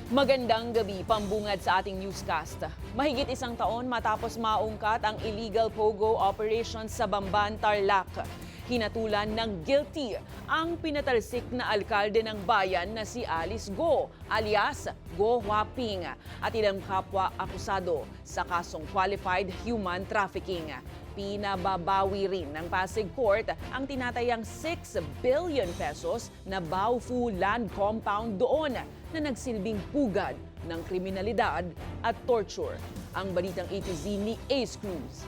Magandang gabi, pambungad sa ating newscast. Mahigit isang taon matapos maungkat ang illegal pogo operations sa Bamban, Tarlac. Hinatulan ng guilty ang pinatalsik na alkalde ng bayan na si Alice Go, alias Go Huaping, at ilang kapwa akusado sa kasong qualified human trafficking. Pinababawi rin ng Pasig Court ang tinatayang 6 billion pesos na Baofu land compound doon na nagsilbing pugad ng kriminalidad at torture. Ang balitang A to Z ni Ace Cruz.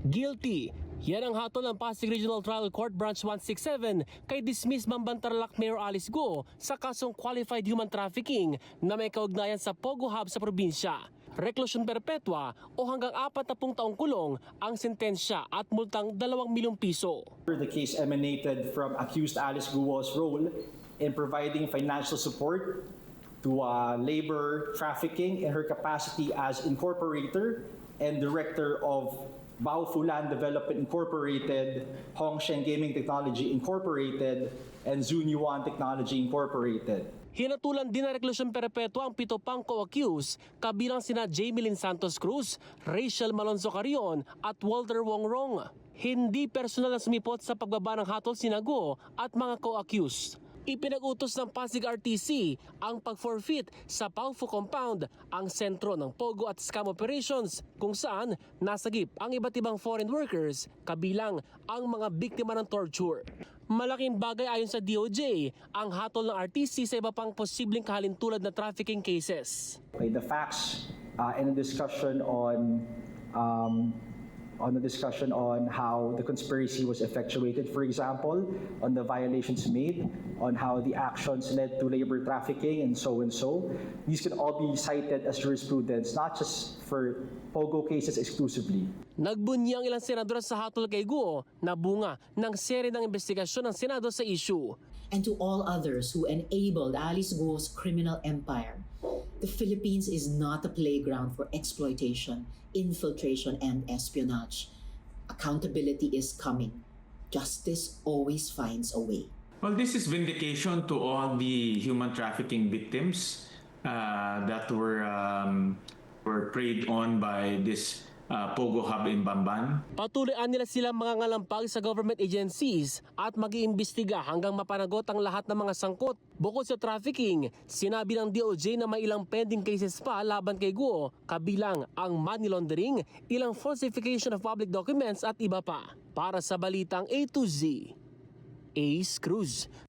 Guilty. Yan ang hatol ng Pasig Regional Trial Court Branch 167 kay dismiss Bamban Tarlac Mayor Alice Go sa kasong qualified human trafficking na may kaugnayan sa Pogo Hub sa probinsya. Reklusyon perpetua o hanggang 40 taong kulong ang sentensya at multang 2 milyong piso. The case emanated from accused Alice Guo's role in providing financial support to labor trafficking in her capacity as incorporator and director of Baofu Land Development Incorporated, Hongsheng Gaming Technology Incorporated, and Zunyuan Technology Incorporated. Hinatulan din ng reklusyon perpetua ang 7 pang co-accused kabilang sina Jamie Lynn Santos Cruz, Rachel Malonzo Carrion at Walter Wong Rong. Hindi personal na sumipot sa pagbaba ng hatol sina Go at mga co-accused. Ipinag-utos ng Pasig RTC ang pag-forfeit sa Baofu Compound, ang sentro ng Pogo at Scam Operations kung saan nasagip ang iba't ibang foreign workers kabilang ang mga biktima ng torture. Malaking bagay ayon sa DOJ ang hatol ng RTC sa iba pang posibleng kahalintulad na trafficking cases. Okay, the facts and a discussion on how the conspiracy was effectuated, for example, on the violations made, on how the actions led to labor trafficking and so. These can all be cited as jurisprudence, not just for Pogo cases exclusively. Nagbunyang ilang senador sa hatol kay Go na bunga ng serye ng investigasyon ng Senado sa issue. And to all others who enabled Alice Go's criminal empire, the Philippines is not a playground for exploitation, infiltration, and espionage. Accountability is coming. Justice always finds a way. Well, this is vindication to all the human trafficking victims that were preyed on by this Pogo Hub in Bamban. Patuloyan nila silang mga ngalampag sa government agencies at mag-iimbestiga hanggang mapanagot ang lahat ng mga sangkot. Bukod sa trafficking, sinabi ng DOJ na may ilang pending cases pa laban kay Go, kabilang ang money laundering, ilang falsification of public documents at iba pa. Para sa balitang A to Z, Ace Cruz.